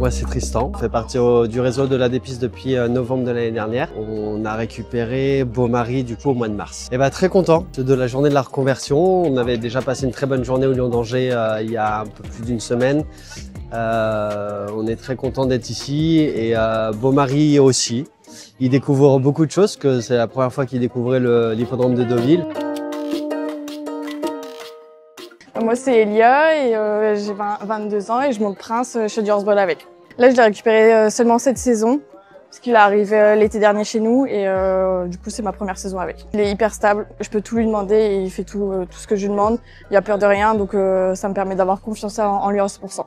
moi c'est Tristan, on fait partie du réseau de l'ADEPIS depuis novembre de l'année dernière. On a récupéré Beaumaris du coup au mois de mars. Et très content de la journée de la reconversion. On avait déjà passé une très bonne journée au Lion d'Angers il y a un peu plus d'une semaine. On est très content d'être ici et Beaumaris aussi. Il découvre beaucoup de choses, que c'est la première fois qu'il découvrait l'hippodrome de Deauville. Moi c'est Elia et j'ai 22 ans et je monte Prince chez du Horseball avec. Là je l'ai récupéré seulement cette saison parce qu'il est arrivé l'été dernier chez nous et du coup c'est ma première saison avec. Il est hyper stable, je peux tout lui demander et il fait tout ce que je lui demande. Il a peur de rien donc ça me permet d'avoir confiance en lui à 100%.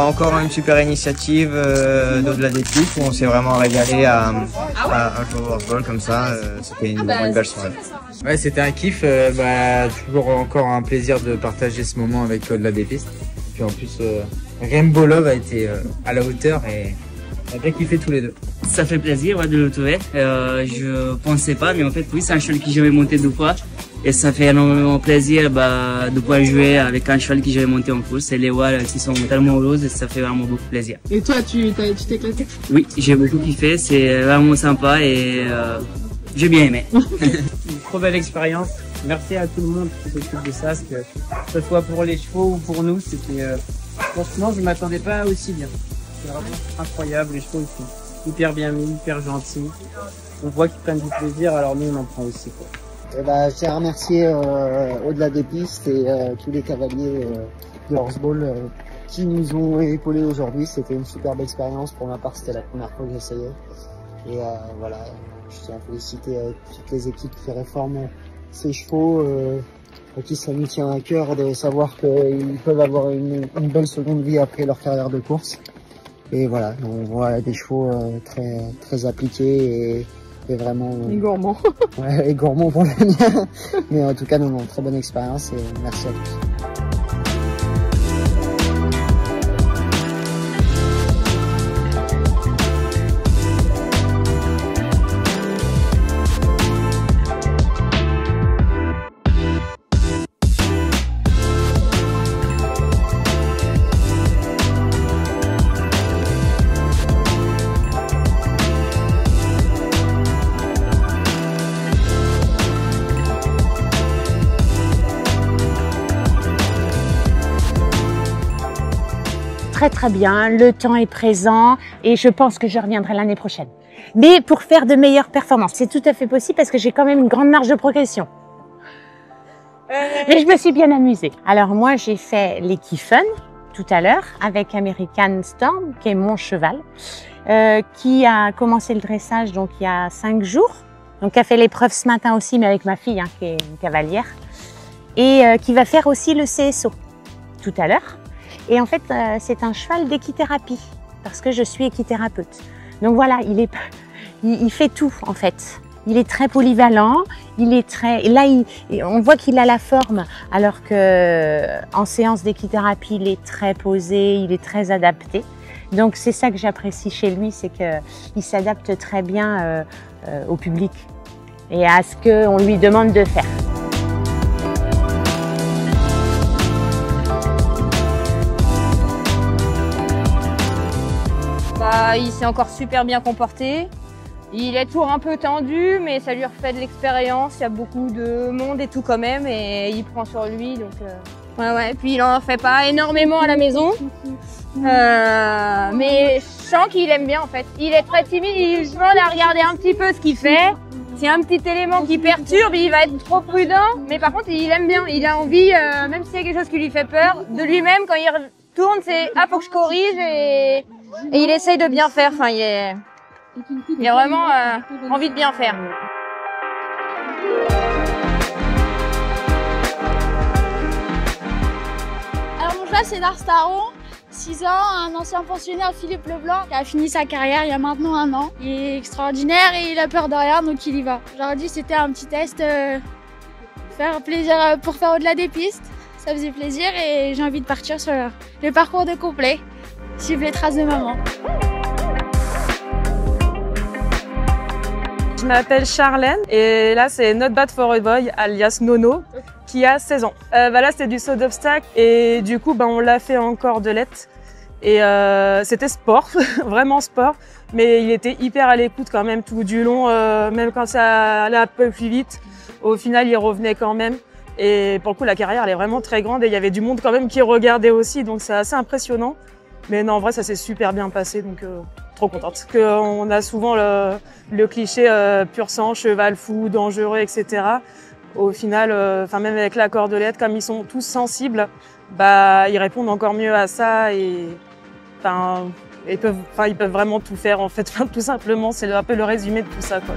Encore une super initiative de l'ADEPIS où on s'est vraiment régalé à jouer au Horseball comme ça. C'était une belle soirée. Ouais, c'était un kiff. Toujours encore un plaisir de partager ce moment avec de l'ADEPIS. Puis en plus, Rainbow Love a été à la hauteur et on a bien kiffé tous les deux. Ça fait plaisir de le trouver. Je pensais pas, mais en fait oui, c'est un cheval que j'avais monté 2 fois. Et ça fait énormément plaisir de pouvoir jouer avec un cheval que j'avais monté en course. Et les voiles qui sont tellement roses et ça fait vraiment beaucoup plaisir. Et toi, tu t'es éclaté? Oui, j'ai beaucoup kiffé, c'est vraiment sympa et j'ai bien aimé. Une trop belle expérience. Merci à tout le monde qui s'occupe de ça, parce que ce soit pour les chevaux ou pour nous, c'était franchement je m'attendais pas aussi bien. C'est vraiment incroyable, les chevaux ils sont hyper bien mis, hyper gentils. On voit qu'ils prennent du plaisir, alors nous on en prend aussi quoi. Je tiens à remercier au-delà des pistes et tous les cavaliers de Horseball qui nous ont épaulés aujourd'hui. C'était une superbe expérience. Pour ma part, c'était la première fois que j'essayais. Et voilà, je tiens à féliciter toutes les équipes qui réforment ces chevaux, à qui ça nous tient à cœur de savoir qu'ils peuvent avoir une belle seconde vie après leur carrière de course. Et voilà, on voit des chevaux très appliqués et vraiment et gourmand. Ouais, et gourmand pour le mien. Mais en tout cas, non, très bonne expérience et merci à tous. Très bien, le temps est présent et je pense que je reviendrai l'année prochaine. Mais pour faire de meilleures performances, c'est tout à fait possible parce que j'ai quand même une grande marge de progression. Mais je me suis bien amusée. Alors moi j'ai fait les Kiffen tout à l'heure avec American Storm qui est mon cheval, qui a commencé le dressage donc il y a 5 jours, donc qui a fait l'épreuve ce matin aussi mais avec ma fille qui est une cavalière et qui va faire aussi le CSO tout à l'heure. Et en fait, c'est un cheval d'équithérapie, parce que je suis équithérapeute. Donc voilà, il fait tout en fait. Il est très polyvalent, là on voit qu'il a la forme, alors que en séance d'équithérapie, il est très posé, il est très adapté. Donc c'est ça que j'apprécie chez lui, c'est qu'il s'adapte très bien au public et à ce qu'on lui demande de faire. il s'est encore super bien comporté. Il est toujours un peu tendu, mais ça lui refait de l'expérience. Il y a beaucoup de monde et tout quand même, et il prend sur lui. Donc, ouais. Puis il en fait pas énormément à la maison. Mais je sens qu'il aime bien en fait. Il est très timide, je demande à regarder un petit peu ce qu'il fait. S'il y a un petit élément qui perturbe, il va être trop prudent. Mais par contre, il aime bien. Il a envie, même s'il y a quelque chose qui lui fait peur, de lui-même, quand il retourne, c'est « Ah, faut que je corrige » et il essaye de bien faire. Enfin, il a vraiment envie de bien faire. Alors mon cheval c'est Darstaro, 6 ans, un ancien pensionnaire Philippe Leblanc qui a fini sa carrière il y a maintenant 1 an. Il est extraordinaire et il a peur de rien donc il y va. J'aurais dit c'était un petit test, faire plaisir pour faire au-delà des pistes. Ça faisait plaisir et j'ai envie de partir sur le parcours de complet, suivre les traces de maman. Je m'appelle Charlène et là c'est Not Bad for a Boy alias Nono qui a 16 ans. Là c'était du saut d'obstacle et du coup on l'a fait en cordelette et c'était sport, vraiment sport, mais il était hyper à l'écoute quand même tout du long, même quand ça allait un peu plus vite, au final il revenait quand même et pour le coup la carrière elle est vraiment très grande et il y avait du monde quand même qui regardait aussi donc c'est assez impressionnant. Mais non, en vrai, ça s'est super bien passé, donc trop contente. On a souvent le cliché pur sang, cheval fou, dangereux, etc. Au final, même avec la cordelette, comme ils sont tous sensibles, ils répondent encore mieux à ça et ils peuvent vraiment tout faire en fait. Tout simplement, c'est un peu le résumé de tout ça, quoi.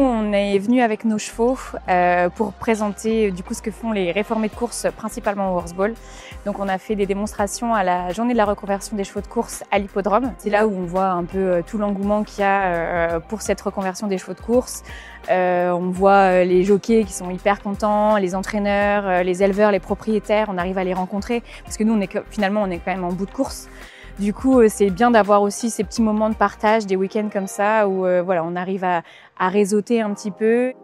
On est venu avec nos chevaux pour présenter du coup ce que font les réformés de course, principalement au Horseball. Donc on a fait des démonstrations à la journée de la reconversion des chevaux de course à l'hippodrome. C'est là où on voit un peu tout l'engouement qu'il y a pour cette reconversion des chevaux de course. On voit les jockeys qui sont hyper contents, les entraîneurs, les éleveurs, les propriétaires, on arrive à les rencontrer parce que nous finalement on est quand même en bout de course. Du coup, c'est bien d'avoir aussi ces petits moments de partage, des week-ends comme ça où on arrive à réseauter un petit peu.